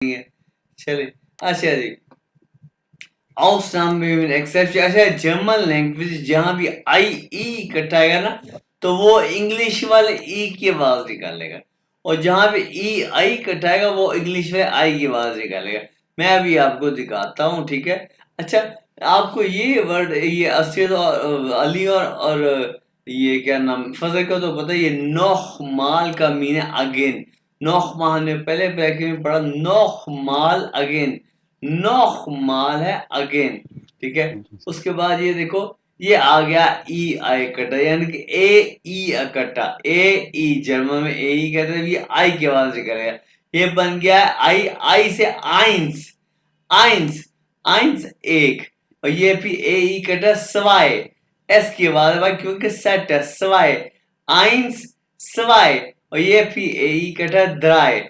है। चलिए, अच्छा जी, Ausnahmen एक्सेप्शन। अच्छा, जर्मन लैंग्वेज जहां भी आई ई इकट्ठा आएगा ना तो वो इंग्लिश वाले ई की आवाज निकालेगा, और जहां पे ई आई इकट्ठा आएगा वो इंग्लिश में आई की आवाज निकालेगा। मैं अभी आपको दिखाता हूँ, ठीक है। अच्छा, आपको ये वर्ड, ये असद और अली और ये क्या नाम फजल का तो पता है। ये नौख माल का मीन है अगेन। नौख माल ने पहले ब्रैकेट में पढ़ा, नौख माल अगेन, नौख माल है अगेन, ठीक है। उसके बाद ये देखो, ये आ गया ई आई इकट्ठा, यानी कि ए ई इकट्ठा, ए ई जर्मन में ए ई कहते हैं, ये आई की आवाज निकलेगा। ये बन गया आई, आई से आइंस, आइंस, आइंस एक, और ये भी ए ई कटा सवाए, एस की आवाज है भाई, क्योंकि सेट है सवाए, आइंस सवाए, और ये भी ए ई कटा द्राय,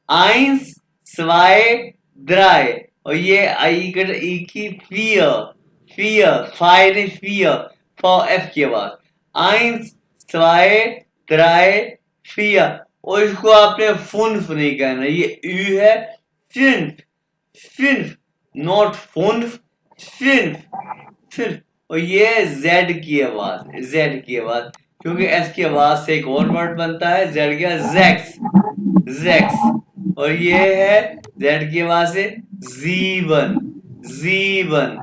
आइंस सवाए द्राय, और ये आई कटा ई की फियर, फियर फाइ नहीं फियर, फॉर एफ की आवाज, आइंस सवाए द्राय फियर। और इसको आपने फुन्फ नहीं कहना, ये यू है फिन्फ, फिन्फ, नॉट फुन्फ, फिन्फ, फिन्फ। और ये जेड की आवाज, जेड की आवाज, क्योंकि एस की आवाज से एक और वर्ड बनता है, जेड का जैक्स, जैक्स, और ये है जेड की आवाज से जीवन, जीवन,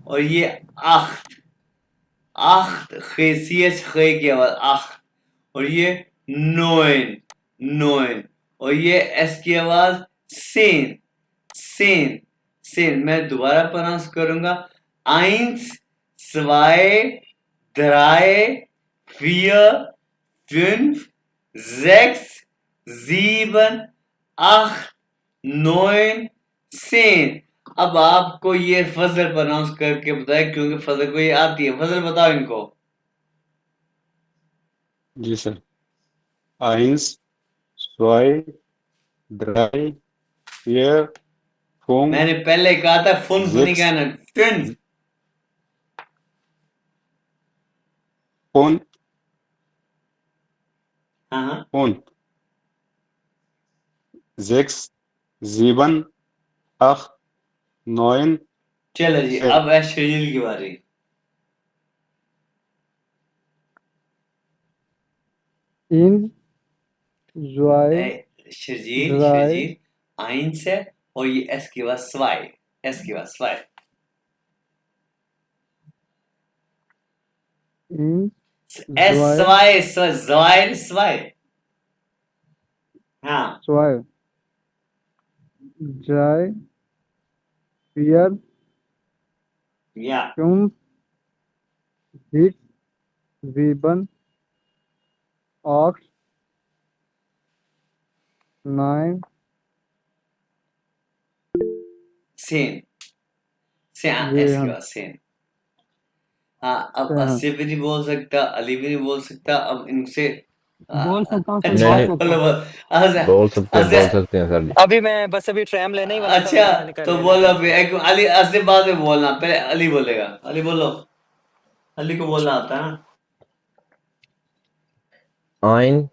और ये आख्त, आख्त खेसियत खे की आवाज आख्त, और ये नोइन, नोइन, और ये एस की आवाज सेन, सेन, सेन। मैं दोबारा प्रोनाउंस करूंगा, ions zwei drei vier fünf sechs sieben आठ नौ सेन। अब आपको ये फजल प्रोनाउंस करके बताए, क्योंकि फजल को ये आती है। फजल बताओ इनको। जी sir, eins, zwei, drei, vier, fünf, मैंने पहले कहा था फुन नहीं sechs, कहना, फिन, fünf, हाँ हाँ, fünf, sechs, sieben, acht, neun, चलो जी, zehn। अब है शरीर की बारी। इन zwei, Sharjeel, drei, Sharjeel, ions है, और ये एस के बाद स्वाई, एस के बाद स्वाई, in एस zwei, स्वाई, स्वाई, स्वाई, हाँ, zwei, drei, vier, या fünf, sechs, sieben, acht, neun, Sen, से हाँ, एस के zehn, बाद सेन। हाँ, अब zehn। अस्सी भी नहीं बोल सकता, अली भी नहीं बोल सकता, अब इनसे बोल सकता हूँ सर, अच्छा नहीं बोल नहीं, सकता हूँ। बोल सकते अच्छा, हैं सर जी। अभी मैं बस अभी ट्रैम लेने ही वाला था, अच्छा, मैंने कहा तो ले बोलो लेता हूँ। अभी अली, अस्सी बाद में बोलना, पहले अली बोलेगा। अली बोलो, अली को बोलना आता है ना। ein,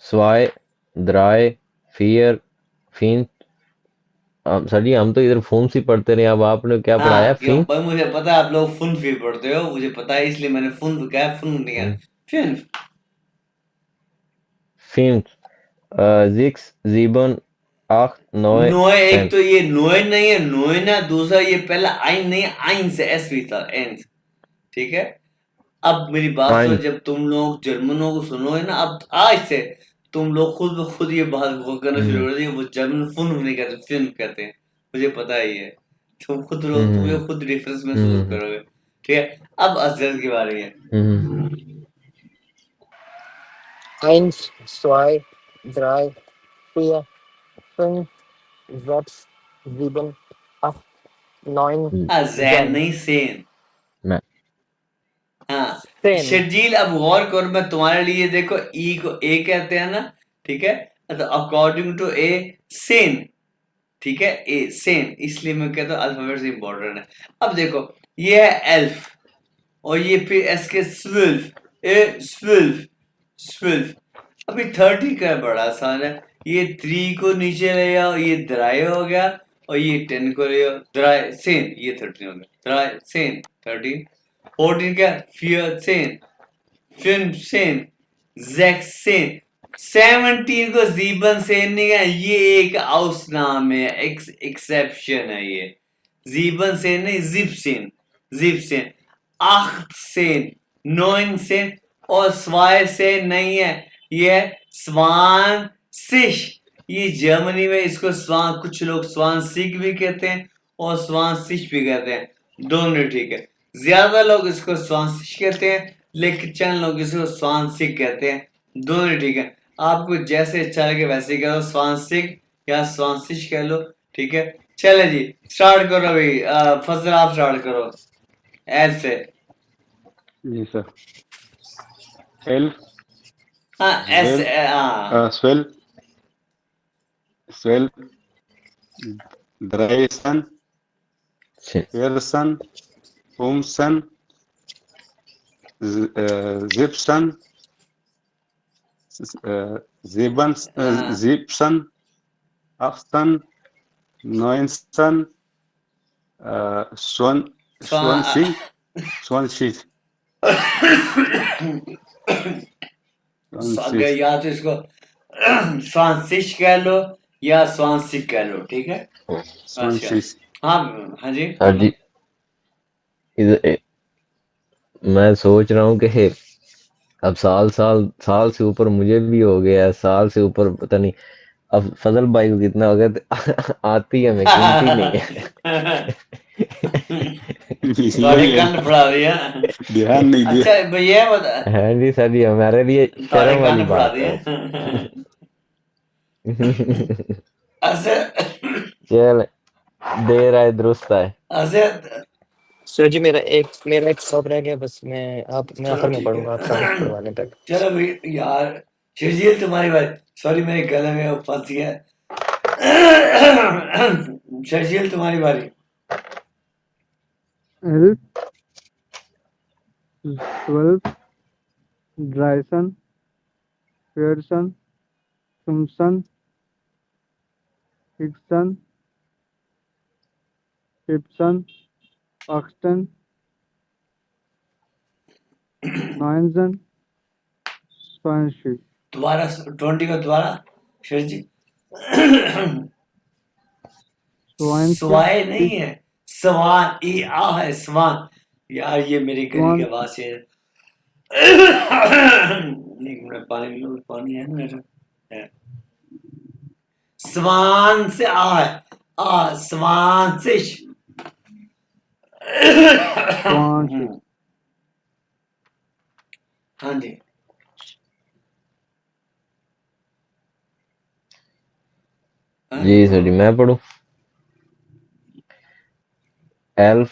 zwei, drei, vier, fünf। Sir ji, हम तो इधर फोन से पढ़ते रहे, अब आपने क्या पढ़ाया? हाँ, क्यों फिन, भाई, मुझे पता है आप लोग फुन फी पढ़ते हो, मुझे पता है, इसलिए मैंने फुन कहा, फुन नहीं है, फिन। फिन, सिक्स, sieben, acht, neun, नोए, एक zehn। तो ये नोए नहीं है, नोए ना, दूसरा ये पहला आइन नहीं है, आइन से एस भी था, एन, ठीक है। अब मेरी बात सुनो, ein, जब तुम लोग जर्मनों को सुनोगे ना, अब आज से तुम लोग खुद ब खुद ये बात गौर करना शुरू कर दिए, वो जर्मन फुन नहीं कहते, फिन कहते हैं, मुझे पता ही है। तुम खुद लोग, तुम्हें खुद डिफरेंस महसूस करोगे, ठीक है। अब अजहर की बारी है। Eins, zwei, drei, vier, fünf, sechs, sieben, acht, neun, Azhar zehn। नहीं, सेन। मैं हाँ, Zehn। शर्जील, अब गौर करो, मैं तुम्हारे लिए देखो, ई को ए कहते हैं ना, ठीक है, तो अकॉर्डिंग टू ए सेन, ठीक है, ए सेन, इसलिए मैं कहता हूँ अल्फाबेट से इंपॉर्टेंट है। अब देखो, ये है एल्फ, और ये फिर एस के स्विल्फ, ए स्विल्फ, स्विल्फ। अभी 30 का बड़ा आसान है, ये 3 को नीचे ले आओ, ये ड्राई हो गया, और ये 10 को ले आओ, ड्राई सेन, ये 13 हो गया, ड्राई सेन 13, 14 क्या, 14, 15, 16, 17 को जीबन सेन नहीं है, ये एक ausnahme है, एक्सेप्शन है ये, जीबन सेन नहीं, जिप्सेन, जिप्सेन, 18, 19 और स्वाय से नहीं है, ये है स्वान सिश, ये जर्मनी में इसको स्वान, कुछ लोग स्वान सिक भी कहते हैं और स्वान सिश भी कहते हैं, दोनों ठीक है, ज्यादा लोग इसको स्वान सिश कहते हैं, लेकिन चंद लोग इसको स्वान सिक कहते हैं, दोनों ठीक है, आपको जैसे अच्छा लगे वैसे कह लो, स्वान सिक या स्वान सिश कह लो, ठीक है। चले जी स्टार्ट करो भाई, फजल आप स्टार्ट करो एल से। जी सर। एल हाँ एस, Well, हाँ swell, dry sun, Sin. fair sun, home sun, zip sun, zip sun, acht sun, neun sun, Swansea, अगर या तो इसको स्वांसिश कह लो या स्वांसिक कह लो, ठीक है। Swansea. हाँ हाँ जी सर जी मैं सोच रहा हूँ कि अब साल से ऊपर मुझे भी हो गया है, साल से ऊपर पता नहीं अब फजल भाई को कितना हो गया, आती है हमें गिनती नहीं है। तुम्हारे कान फड़ा दिया, ध्यान नहीं दिया। अच्छा भैया बता, हाँ जी सर जी, हमारे लिए तुम्हारे शर्म वाली कान फड़ा बात है। दिया। अच्छा चल देर आए दुरुस्त आए। अच्छा सर जी मेरा एक स्टॉप रह गया बस, मैं आखिर में पढ़ूंगा आप सबक पढ़वाने तक। चलो भाई यार, शर्जील तुम्हारी बात, सॉरी मेरे गले में वो फंस गया। शर्जील तुम्हारी बारी। L 12 dry sun, fair sun, sun, fixed sun, sun, oxten, nine sun, Swansea. दोबारा 20 को दोबारा शर्जी, स्वाय नहीं है, स्वान, ई आ है स्वान, यार ये मेरी गली की आवाज है। एक मिनट पानी लो, पानी है ना मेरा, है। स्वान से आ है, आ स्वान से Swansea. हाँ जी जी सर जी मैं पढ़ूं। एल्फ,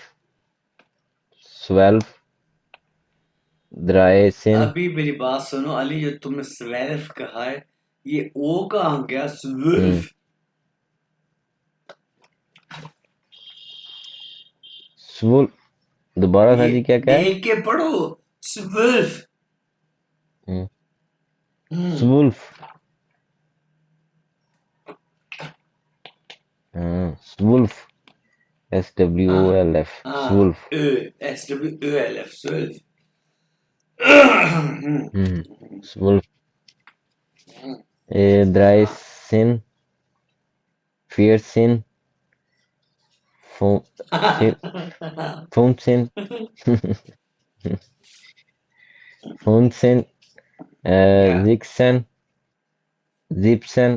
स्वेल्फ, द्राइसिन। अभी मेरी बात सुनो अली, जो तुमने स्वेल्फ कहा है, ये ओ कहाँ गया, स्वेल्फ। स्वुल दोबारा सर जी क्या क्या है? देख के पढ़ो, स्वेल्फ। स्वुल्फ, स्वुल्फ, SWOLF, स्वुल्फ, SWOLF, स्वेल्फ। स्वुल्फ। द्राइसिन, फियरसिन, फुमसिन, फुमसिन, जिक्सन, जिप्सन,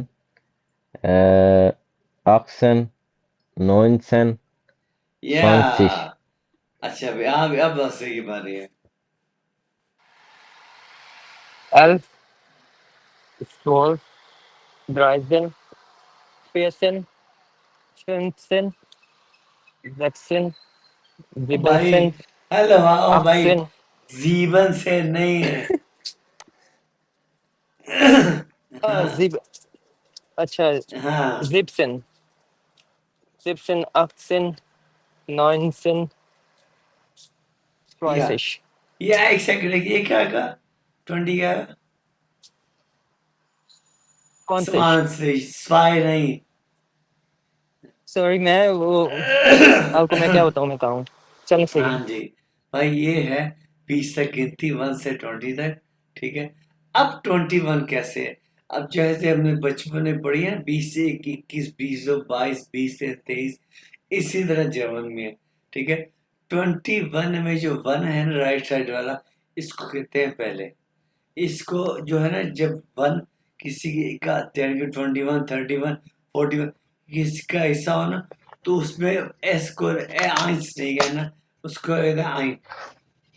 ऑक्सन, नॉइनसन, स्वांसिश। अच्छा अब सही बात है। एल्फ, स्टोल, ड्राइजन, पेसन, शिनसन, जैक्सन, भाई जिबनसन, हेलो आओ भाई, ऑक्सन। जीवन से नहीं है। जिब अच्छा हाँ जिप्सन, जिप्सन, ऑक्सन, नॉइनसन, स्वांसिश। या एक सेकंड, ये क्या कहा, 20 का कौन से? 20, zwei नहीं। सॉरी, मैं वो आपको मैं क्या बताऊं, मैं कहा हूं। चलो सही है। हाँ जी, भाई ये है 20 तक गिनती, 1 से 20 तक, ठीक है। अब 21 कैसे है? अब जैसे हमने बचपन में पढ़ी है 20 से 21, 20 से 22, 20 से 23, इसी तरह जर्मन में है, ठीक है। 21 में जो 1 है ना राइट साइड वाला, इसको कहते हैं पहले। इसको जो है ना जब 1 किसी का 21, 31, 41 किसी का हिस्सा हो ना, तो उसमें एस को आइंस नहीं कहना, उसको कहना आइन।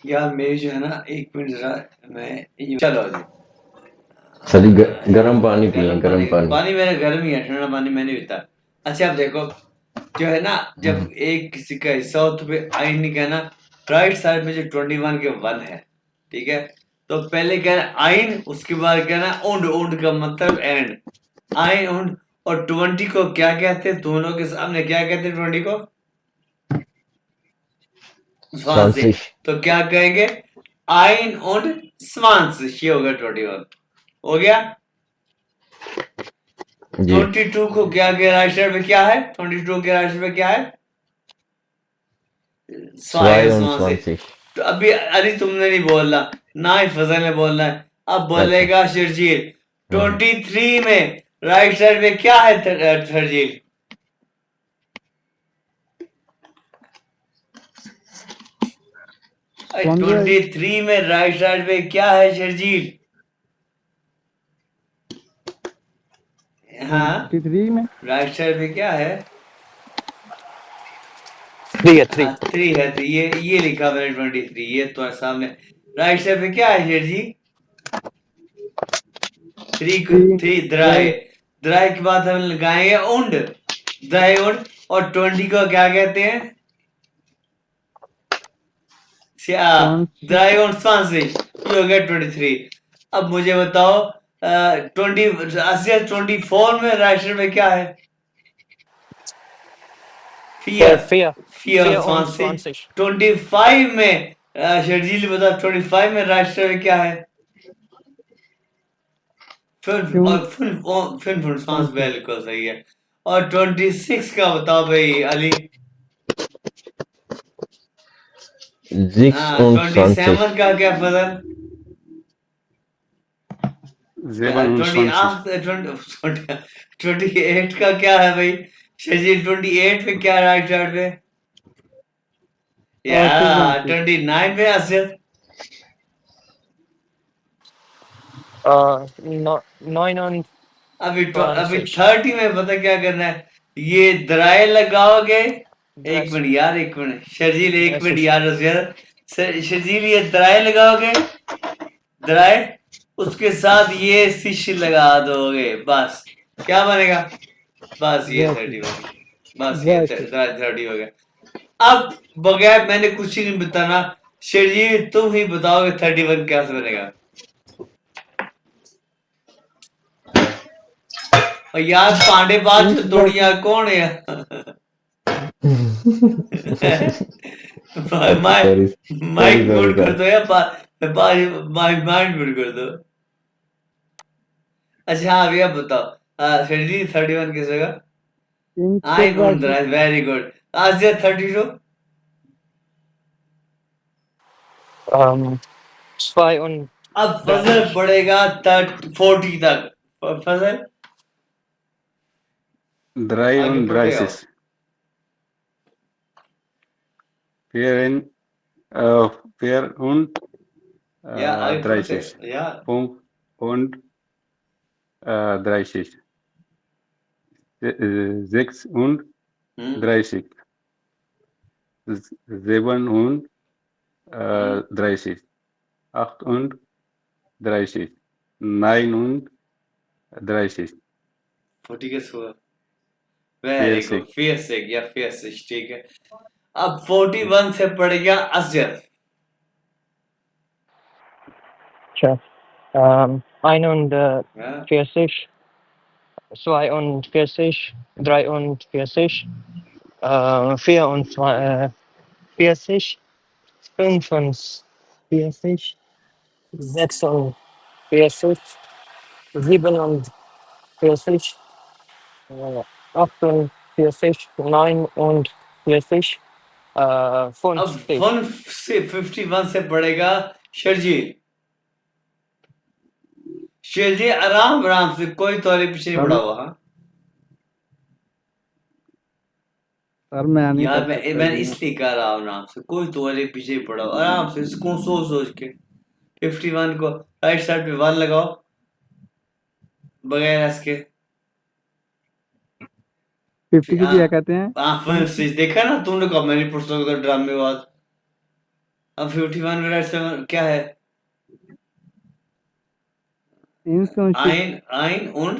यार मेरी जो है ना, एक मिनट जरा, मैं चलो जी। सभी गर्म पानी पिए, गर्म गर्म पानी, पानी। पानी मेरा गर्म ही है, ठंडा पानी मैंने पीता। अच्छा अब देखो, जो है ना जब एक किसी का हिस्सा हो तो फिर आइन नहीं कहना। राइट साइड में जो 21 के 1 है, ठीक है, तो पहले कहना आइन, उसके बाद कहना उंड, उंड का मतलब एंड, आइन उंड। और 20 को क्या कहते हैं दोनों के सामने, क्या कहते हैं 20 को? स्वांसी। 20। तो क्या कहेंगे? आइन उंड स्वांसी, ये होगा 21, हो गया। जी 22 को क्या के राइट साइड में क्या है? 22 के राइट साइड में क्या है? स्वाय 22। तो अभी अरे तुमने नहीं बोलना, ना ही फजल ने बोलना है, अब बोलेगा शर्जील। 23 में राइट साइड में क्या है शर्जील? कौन सा? 23 में राइट साइड में क्या है शर्जील? हाँ 23 में राइट साइड में क्या है? 3 है, 3। हाँ 3 है, तो ये लिखा मैंने 23, ये तो सामने। राइट साइड में क्या है शर्जी? 3 3 द्राय। द्राय के बाद हम लगाएंगे उंड, द्राय उंड। और 20 को क्या कहते हैं? द्राय उंड 20, ये हो गया 23। अब मुझे बताओ 24 में राइट साइड में क्या है? Fear, Fair. फियर Fair और und 20। 20. 25 में शर्जील बता, 25 में राइट साइड में क्या है? फिर सांस बिल्कुल सही है। और 26 का बताओ भाई अली। 26. 27 का क्या फजल? 27. 28 का क्या है भाई शजील? 28 पे क्या राइट साइड पे? या 29 पे असद। No, 9 und अभी 20. 30 में पता क्या करना है? ये दराए लगाओगे। एक 30. मिनट यार, एक मिनट शर्जील, एक मिनट 30. यार शर्जील, ये दराए लगाओगे, दराए, उसके साथ ये शिश लगा दोगे, बस क्या बनेगा? बस ये 30 बन गया, बस ये 30 हो गया। अब बगैर मैंने कुछ ही नहीं बताना, शर्जील तुम ही बताओगे 31 कैसे बनेगा। और यार पांडे बात थोड़ी यार, कौन है यार? सॉरी, माइक सॉरी म्यूट कर सर। दो या माइक म्यूट कर दो। अच्छा हाँ भैया बताओ शर्जी 31 किस जगह? आई उन वेरी गुड। आज 32 2 und अब फजल 30. पड़ेगा 40 तक। फजल आगे पढ़ते हो? 33. Vier und या आगे पढ़ते 30. हो यार? 5 und 30. 6 und 30. 7 und 30. 8 und 30. 9 und 30. 40 के सुबह। Very good, 40. 40 या 40, ठीक है। अब 41 से पड़ गया असजद। Tja. 41, हाँ 42, 43, 44, 45, 46, 47, 47, 48, 48, 49, अब 50. 1 से 51 से पड़ेगा शर्जील। शर्जील आराम आराम से, कोई तोरे पीछे नहीं सर पड़ा हुआ। हाँ सर मैं नहीं यार कर सकता मैं जी। इसलिए कह रहा हूँ आराम से, कोई तोरे पीछे नहीं पड़ा हुआ, आराम से इसको सोच सोच के 51 को राइट साइड पे 1 लगाओ बगैर इसके। 50 को क्या कहते हैं? फिर से देखा ना तुमने, कहा मेरी पुस्तक का ड्रामेबाज। अब 51 में राइट साइड क्या है? इंस्टॉनशिप आइन आइन und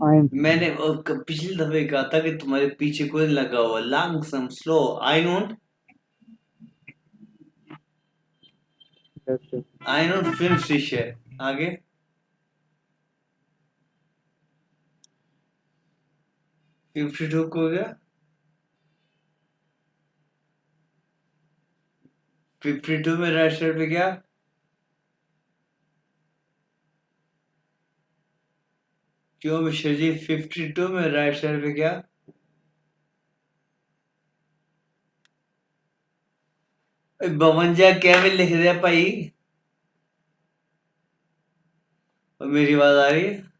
आइन मैंने पिछली दफे कहा था कि तुम्हारे पीछे कोई लगा हुआ, langsam स्लो आइन und जैसे आइन und 50 है। आगे 52 को हो गया, 52 में राइट साइड पे क्या? क्यों मिश्र जी 52 में राइट साइड पे क्या? ए, 52 क्या में लिख दिया भाई? और मेरी आवाज आ रही है?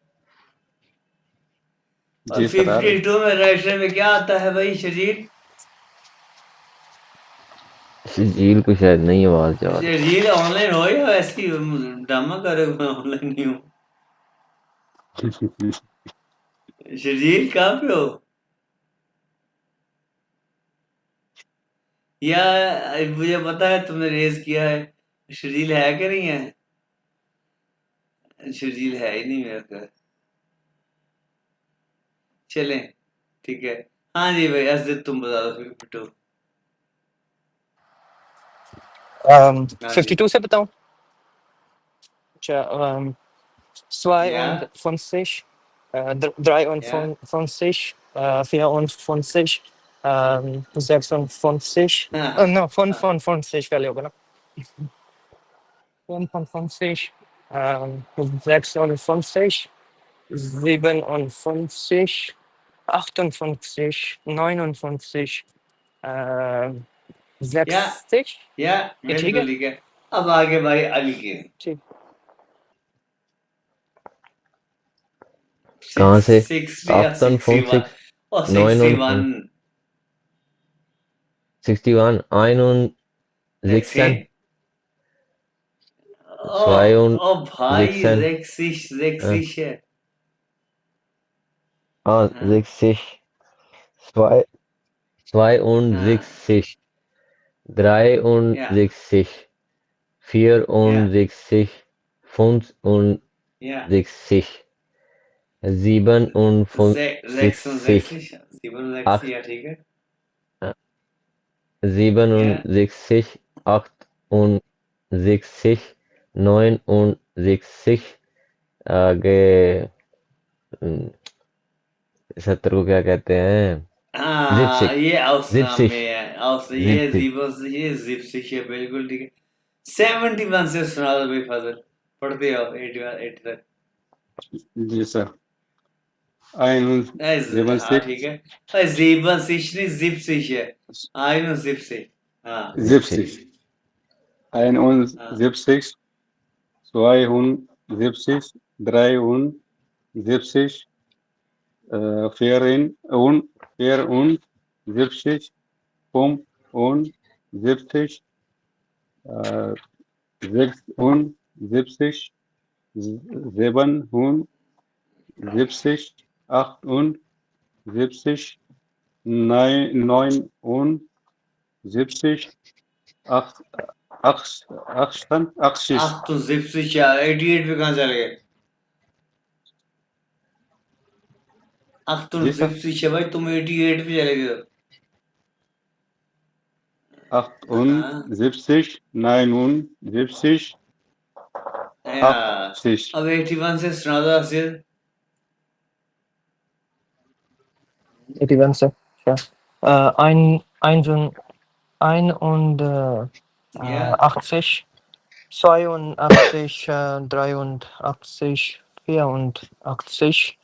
और जी सर आ रही 52 में राइट साइड में क्या आता है भाई शरीर? शजील को शायद नहीं आवाज जा रही। शरीर ऑनलाइन हो या ऐसी ड्रामा करे, मैं ऑनलाइन नहीं हूँ। शरीर कहाँ पे हो? या मुझे पता है तुमने रेज किया है, शरीर है कि नहीं है? शरीर है ही नहीं मेरे का। चले ठीक है। हाँ जी भाई, असद तुम बता दो 52। हाँ जी 52 से बताऊं? अच्छा, 2 या und 50, 3 und या 50, 4 und 50, 56, हाँ no, 55 पहले होगा ना, 55, 56, 57, 58, 59, या 60, या ये ठीक बिल्कुल है? ठीक है। अब आगे भाई अली के ठीक। कहाँ से? 60 या 61 58, और 59 61 61, 61, ओ भाई 62, रेक्सिश है। हाँ 60, 62, हाँ 63, या 63, या 64, 65, या 67, रेक्सिश या ठीक है। 67, या 68, 69, आगे 70 को क्या कहते हैं? हाँ ये आउसनाम जिप्सिश, में है, आउस ये जिप्सिश। जीबस ये जिप्सिश है, बिल्कुल ठीक है। 71 से सुना दो भाई फादर, पढ़ते हो 81 तक। जी सर 71, हाँ ठीक है। जीबसिश नहीं जिप्सिश है, आइनो जिप्सिश। हाँ 70, 71, 72, 73, 74, 75, 76, 77, 78, 79, 80, तो जिप्सिश 88 पे कहाँ चले गए? तो जी सर जिप्सिश है भाई, तुम 88 पे चले गए हो। 78, 79, यार 80, अब 81 से सुना दो आसिर। 81 से क्या? ein und या 81, 82, 83, 84,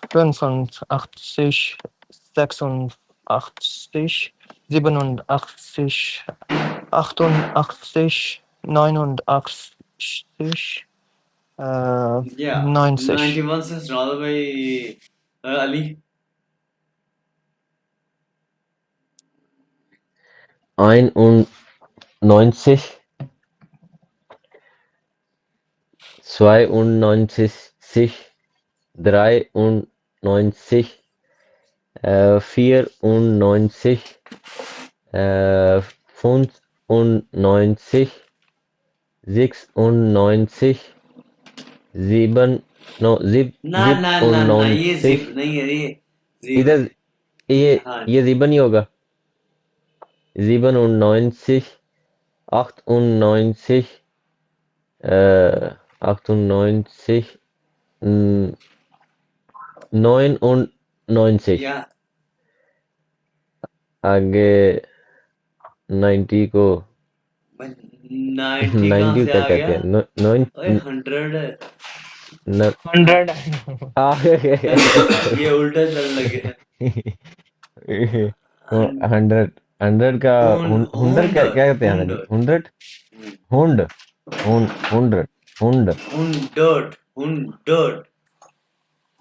85, 86, 87, 88, 89, Yeah, 90. 91 से सुना दो भाई अली। Ein und 90, 92, 93, 94, 95, 96, 7, no, ना ना ना ना ये 97, जिप नहीं है ये जिप इधर हाँ ये 7 ही होगा, 97, 98, 98, 99, या आगे 90 को 90 कहाँ 90 से क्या आ कहते गया? हैं? ओए 100 है। 100. ये उल्टा चलने लगे हैं। 100 100 का हुंडर क्या कहते हैं जी? 100 हुंड हुंड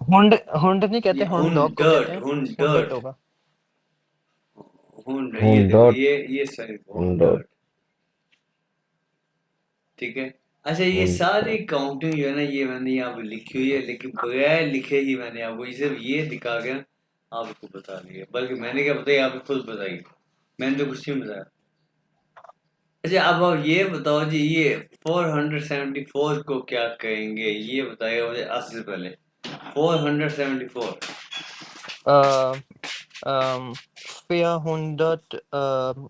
हुंड हुंड नहीं कहते, ये हुंड डॉग को कहते हैं, हुंडर्ट हुंडर्ट होगा। ये देखो हुंडर्ट ये सॉरी हुंडर्ट हुंडर्ट ठीक है। अच्छा ये सारी काउंटिंग जो है ना ये मैंने यहाँ पे लिखी हुई है, लेकिन बगैर लिखे ही मैंने आपको सिर्फ ये दिखा के ना आपको बता दिया, बल्कि मैंने क्या बताया आप खुद बताइए, मैंने तो कुछ नहीं बताया। अच्छा अब आप ये बताओ जी ये 474 को क्या कहेंगे, ये बताइएगा मुझे 80 से पहले। 474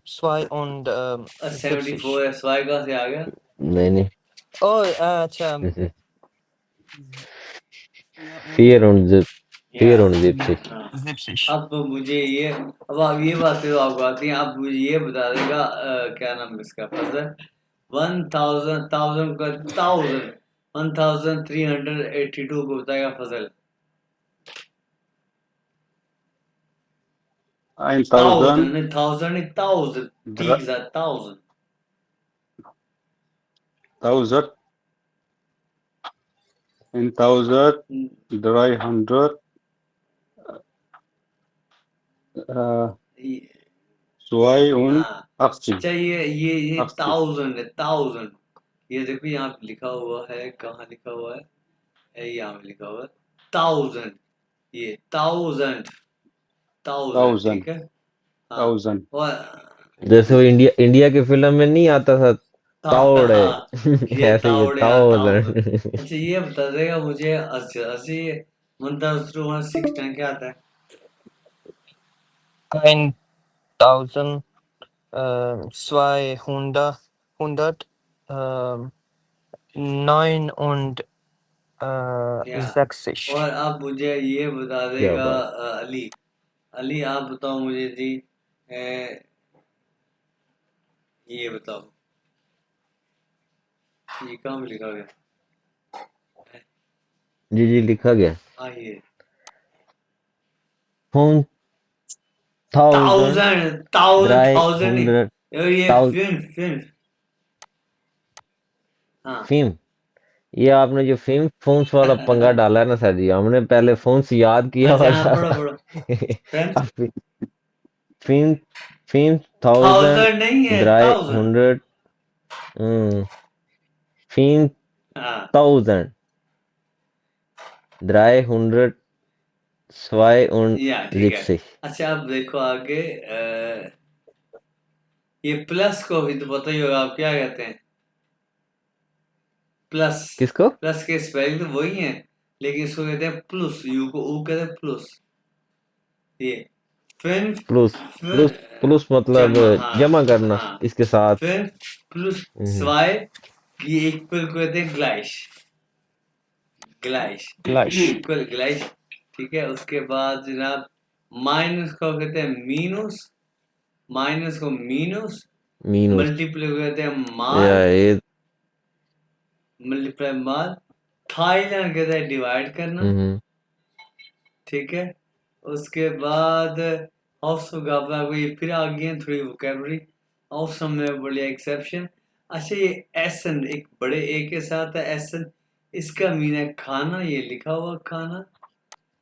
400, 74 है, स्वाई कहाँ से आ गया? नहीं Oh, अच्छा। this is 74 70. अब मुझे ये अब आप ये बात तो आपको आती है, अब मुझे ये बता देगा क्या नाम है इसका फजल 1000 का 1382 को बताएगा फजल। 1000 1000 ठीक है 1000 1300 हाँ 82 अच्छा ये 80 1000 है 1000 ये देखो यहाँ पे लिखा हुआ है, कहाँ लिखा हुआ है, यहाँ पे लिखा हुआ है 1000 ये 1000 ठीक है हाँ 1000 और जैसे वो इंडिया की फिल्म में नहीं आता था तावड़े हाँ ये ऐसे ये तावड़े हाँ 1000 1000 अच्छा ये बता देगा मुझे 80 1000 क्या आता है? 1000, 200, 69. और अब मुझे ये बता क्या देगा बात अली आप बताओ मुझे जी ये बताओ ये कहाँ पे लिखा गया? जी लिखा गया हाँ ये 1000 थाउजेंड $300 ये थाउजेंड फिल्म हाँ फिल्म ये आपने जो फिल्म फोन्स वाला पंगा डाला है ना सर जी, हमने पहले फोन्स याद किया हुआ अच्छा था पढ़ो फिल्म फिल्म 1000 नहीं है 1000 फिल्म हाँ 1000 या ठीक है। 372 अच्छा अब देखो आगे ये प्लस को भी तो पता ही होगा आप क्या कहते हैं? प्लस किसको प्लस के स्पेलिंग तो वही है, लेकिन इसको कहते हैं प्लस, यू को ऊ कहते हैं प्लस। ये फिर प्लस मतलब जमा करना इसके साथ फिर प्लस स्वाई ये इक्वल को कहते हैं ग्लाइश इक्वल ग्लाइश ठीक है। उसके बाद जनाब माइनस को कहते हैं मीनस, माइनस को मीनस मल्टीप्लाई को कहते हैं माल, मल्टीप्लाई माल थाईलैंड कहता है डिवाइड करना, हम्म ठीक है। उसके बाद ऑसम आपको ये फिर आ गई है थोड़ी वोकेबलरी। ऑसम में बढ़िया एक्सेप्शन। अच्छा ये एसन एक बड़े ए के साथ है एसन, इसका मीन है खाना, ये लिखा हुआ खाना,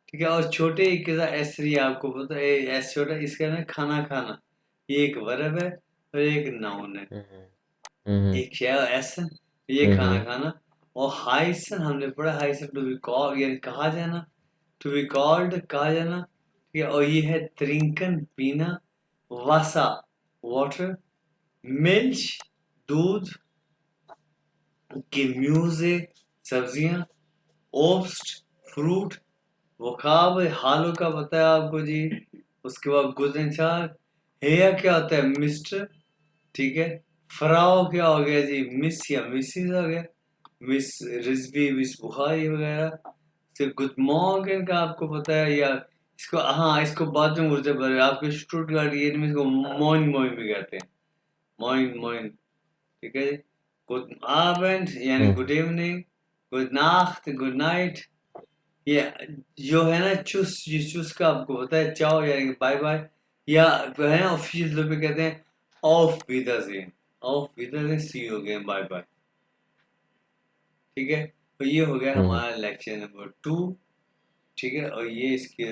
ठीक है। और छोटे ए के साथ एसरी आपको पता है एस छोटा, इसका ना खाना खाना, ये एक वर्ब है और एक नाउन है। एक शय एसन, ये खाना खाना। और हाइसन हमने पढ़ा, हाइसन टू बी कॉल यानी कहा जाना, टू बी कॉल्ड कहा जाना, ठीक है। और ये है त्रिंकन पीना, वासा वाटर, मिल्च दूध, गेम्यूजे सब्जियां, ओब्स्ट फ्रूट, वकाब हालों का पता है आपको जी। उसके बाद गुजनचार, हेया क्या होता है मिस्टर, ठीक है। फ्राओ क्या हो गया जी मिस या मिसिस हो गया, मिस रिजवी मिस बुखारी वगैरह। फिर गुड मॉर्निंग का आपको पता है, या इसको हाँ इसको बाद में बोलते हैं आपके स्टूटगार्ट ये में इसको मॉर्न मॉर्न भी कहते हैं, मॉर्न मॉर्न, ठीक है जी। गुड आबेंड यानी गुड इवनिंग, गुड नाख्त गुड नाइट। ये जो है ना चुस, ये चुस का आपको पता है चाओ यानी कि बाय बाय, या जो है ना ऑफिशियल लोग भी कहते हैं ऑफ विदारजेन, ऑफ विदारजेन सी हो गए बाय बाय, ठीक है। तो ये हो गया हमारा लेक्चर नंबर 2, ठीक है। और ये इसके